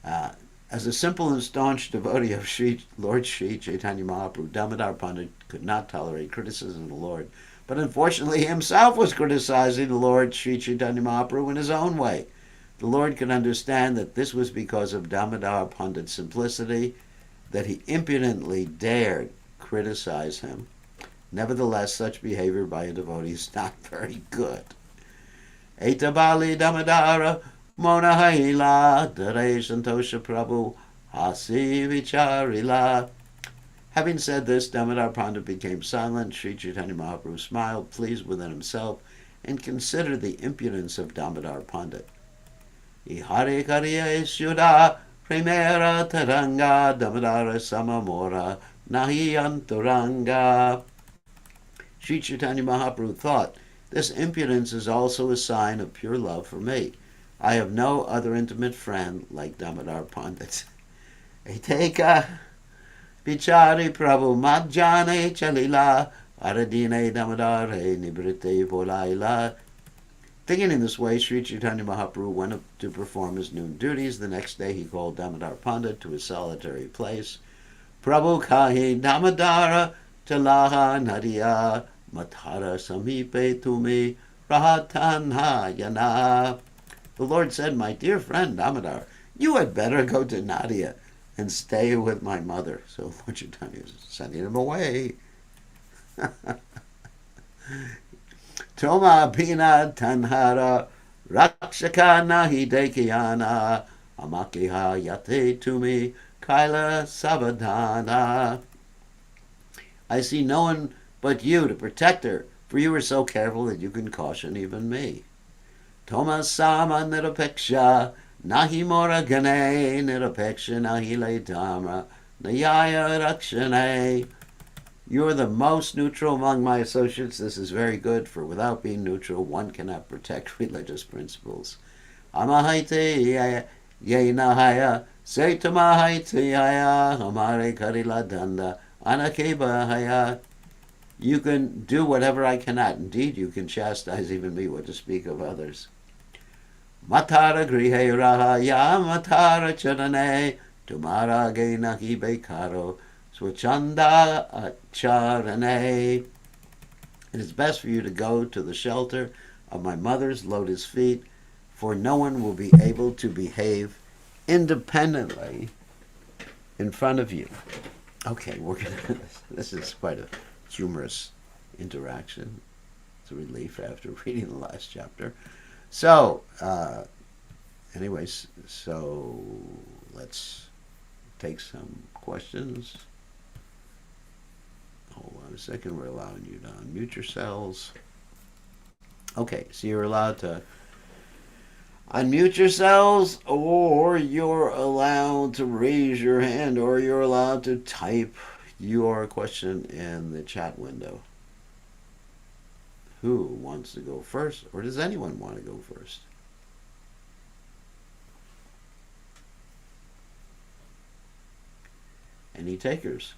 As a simple and staunch devotee of Lord Sri Chaitanya Mahaprabhu, Damodar Pandit could not tolerate criticism of the Lord. But unfortunately, he himself was criticizing the Lord Sri Chaitanya Mahaprabhu in his own way. The Lord could understand that this was because of Damodar Pandit's simplicity, that he impudently dared criticize him. Nevertheless, such behavior by a devotee is not very good. Etabali Damodara Monahaila Dare Santosha Prabhu Hasi Vicharila. Having said this, Damodar Pandit became silent. Sri Chaitanya Mahaprabhu smiled, pleased within himself, and considered the impudence of Damodar Pandit. Ihare Kariya Shuddha Primera Taranga Damodara Samamora Nahi Anturanga. Sri Chaitanya Mahaprabhu thought, this impudence is also a sign of pure love for me. I have no other intimate friend like Damodar Pandit. Eteka Bichari Prabhu Madjane Chalila Aradine Damodare Nibrite Volaila. Thinking in this way, Sri Chaitanya Mahaprabhu went up to perform his noon duties. The next day he called Damodar Pandit to his solitary place. Prabhu Kahi Damodara Talaha Nadia Matara Samipe Tumi Rahatanha Yana. The Lord said, my dear friend Damodar, you had better go to Nadia and stay with my mother. So Lord Chaitanya is sending him away. Toma Pina Tanhara Rakshaka Nahi Dekiana Amakiha Yate Tumi Kaila Sabadana. I see no one but you to protect her, for you are so careful that you can caution even me. Toma Sama Nirapeksha Nahi Mora Gane Nirapeksha Nahi Le Dhamra Nayaya Rakshane. You are the most neutral among my associates. This is very good, for without being neutral, one cannot protect religious principles. Amahaite Yenahaya Saitamahaite Haya Hamare Karila Danda Anakeba Haya. You can do whatever I cannot. Indeed, you can chastise even me, what to speak of others. Matara Grihe Rahaya Matara Chanane Tumara Genahi Bekaro Swachanda Acharane. It is best for you to go to the shelter of my mother's lotus feet, for no one will be able to behave independently in front of you. Okay, this is quite a humorous interaction. It's a relief after reading the last chapter. So, Anyways, so let's take some questions. Hold on a second. We're allowing you to unmute yourselves. Okay, so you're allowed to unmute yourselves, or you're allowed to raise your hand, or you're allowed to type your question in the chat window. Who wants to go first, or does anyone want to go first? Any takers?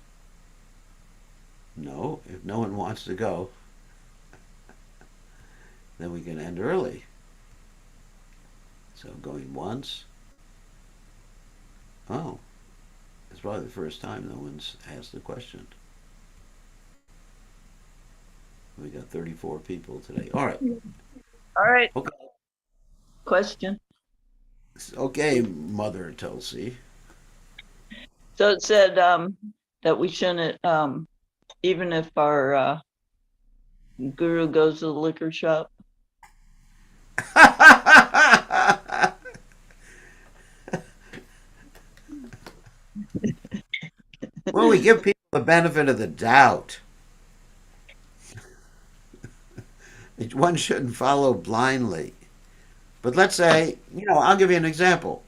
No. If no one wants to go, then we can end early. So going once. Oh, it's probably the first time no one's asked a question. We got 34 people today. All right. All right, Okay. question. Okay, Mother Tulsi. So it said that we shouldn't, even if our guru goes to the liquor shop. Well, we give people the benefit of the doubt. One shouldn't follow blindly. But let's say, I'll give you an example.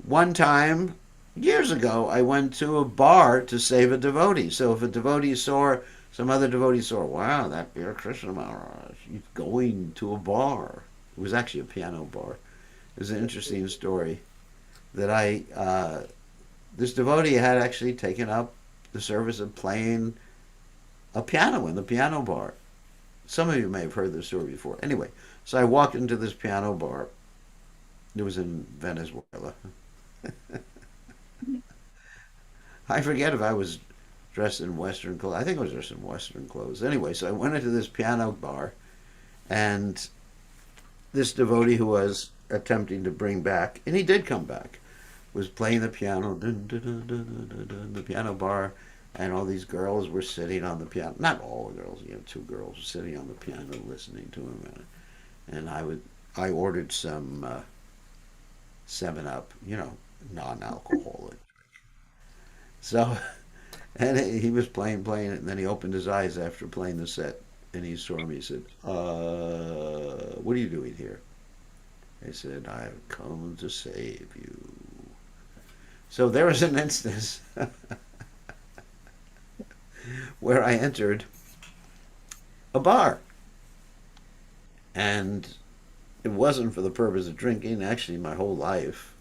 One time, years ago, I went to a bar to save a devotee. So if a devotee saw, some other devotee saw, wow, that Beer Krishna Maharaj, he's going to a bar. It was actually a piano bar. It was an interesting story that this devotee had actually taken up the service of playing a piano in the piano bar. Some of you may have heard this story before. Anyway, so I walked into this piano bar. It was in Venezuela. I forget if I was dressed in Western clothes. I think I was dressed in Western clothes. Anyway, so I went into this piano bar, and this devotee who was attempting to bring back, and he did come back, was playing the piano, dun, dun, dun, dun, dun, dun, the piano bar, and all these girls were sitting on the piano. Not all the girls, two girls were sitting on the piano listening to him, and I ordered some 7 Up, non-alcoholic. So, and he was playing it, and then he opened his eyes after playing the set, and he saw me. He said, what are you doing here?" I said, "I've come to save you." So there was an instance where I entered a bar, and it wasn't for the purpose of drinking. Actually, my whole life,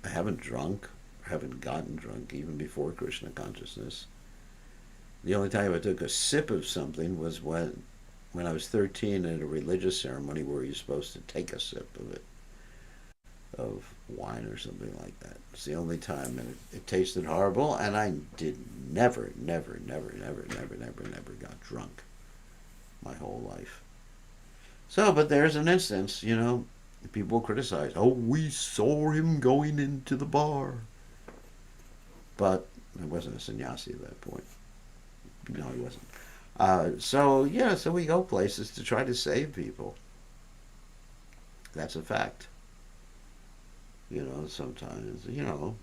I haven't drunk, I haven't gotten drunk, even before Krishna consciousness. The only time I took a sip of something was when I was 13 at a religious ceremony where you're supposed to take a sip of wine or something like that. It's the only time, and it tasted horrible, and I did never got drunk my whole life. So, but there's an instance, people criticize, oh, we saw him going into the bar. But I wasn't a sannyasi at that point. No, he wasn't. So we go places to try to save people. That's a fact. Sometimes,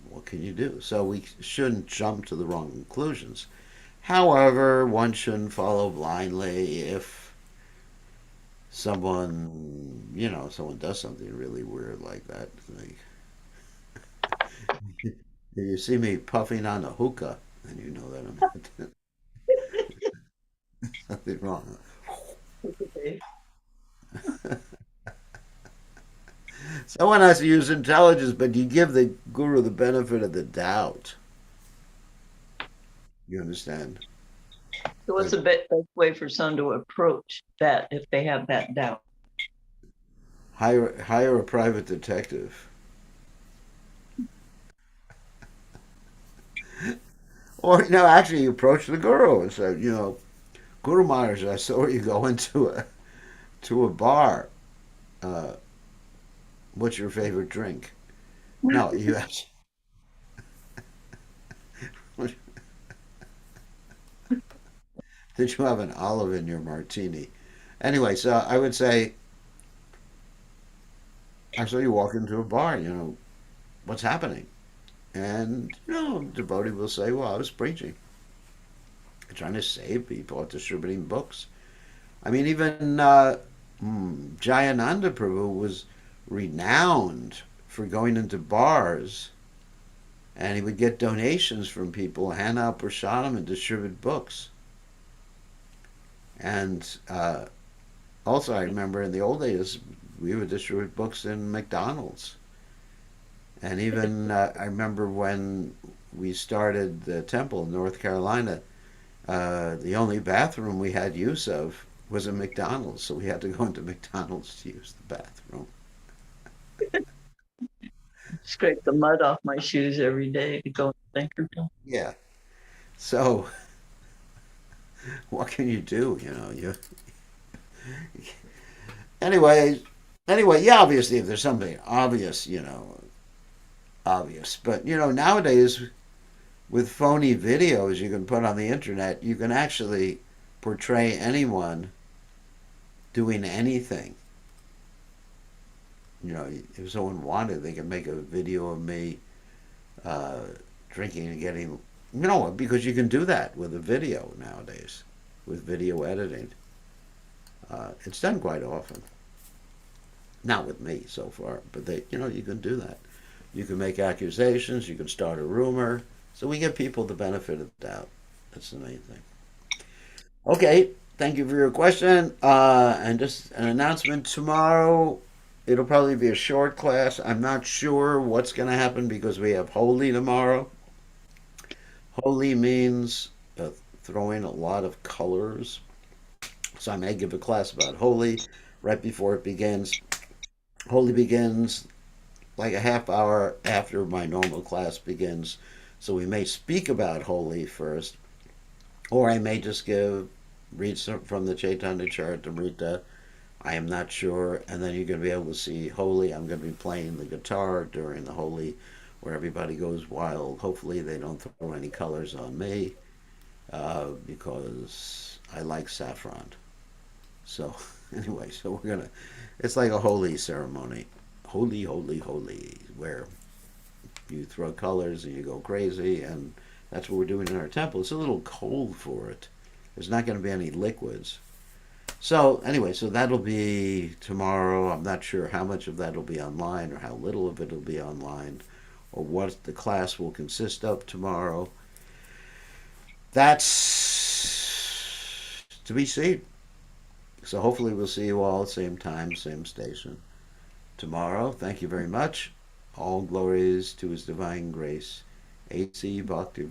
what can you do? So we shouldn't jump to the wrong conclusions. However, one shouldn't follow blindly if someone does something really weird like that. Like, if you see me puffing on a hookah, then you know that I'm nothing wrong. Okay. Someone has to use intelligence, but you give the guru the benefit of the doubt. You understand? So what's Like the best way for someone to approach that if they have that doubt? hire a private detective. Or actually you approach the guru and say, Guru Maharaj, I saw you go into a bar. Uh, what's your favorite drink? No, you ask, did you have an olive in your martini? Anyway, so I would say Actually, you walk into a bar, what's happening? And, the devotee will say, well, I was preaching, trying to save people, distributing books. I mean, even Jayananda Prabhu was renowned for going into bars, and he would get donations from people, hand out prasadam, and distribute books. And also, I remember in the old days, we would distribute books in McDonald's. And even I remember when we started the temple in North Carolina, the only bathroom we had use of was a McDonald's, so we had to go into McDonald's to use the bathroom. Scrape the mud off my shoes every day to go to Pinkerton. Yeah. So what can you do? You anyway. Anyway, yeah. Obviously, if there's something obvious, obvious. But nowadays with phony videos you can put on the internet, you can actually portray anyone doing anything. If someone wanted, they can make a video of me uh, drinking and getting, because you can do that with a video nowadays, with video editing. It's done quite often. Not with me so far, but you can do that. You can make accusations. You can start a rumor. So we give people the benefit of the doubt. That's the main thing. Okay, thank you for your question. And just an announcement tomorrow. It'll probably be a short class. I'm not sure what's going to happen because we have Holy tomorrow. Holy means throwing a lot of colors. So I may give a class about Holy right before it begins. Holy begins like a half hour after my normal class begins. So we may speak about Holy first, or I may just read some from the Chaitanya Charitamrta. I am not sure. And then you're going to be able to see Holy. I'm going to be playing the guitar during the Holy where everybody goes wild. Hopefully they don't throw any colors on me because I like saffron. So anyway, so it's like a holy ceremony. Holy, holy, holy, where you throw colors and you go crazy, and that's what we're doing in our temple. It's a little cold for it. There's not going to be any liquids. So anyway, so that'll be tomorrow. I'm not sure how much of that will be online or how little of it will be online or what the class will consist of tomorrow. That's to be seen. So hopefully we'll see you all same time, same station tomorrow. Thank you very much. All glories to His divine grace. A.C. Bhakti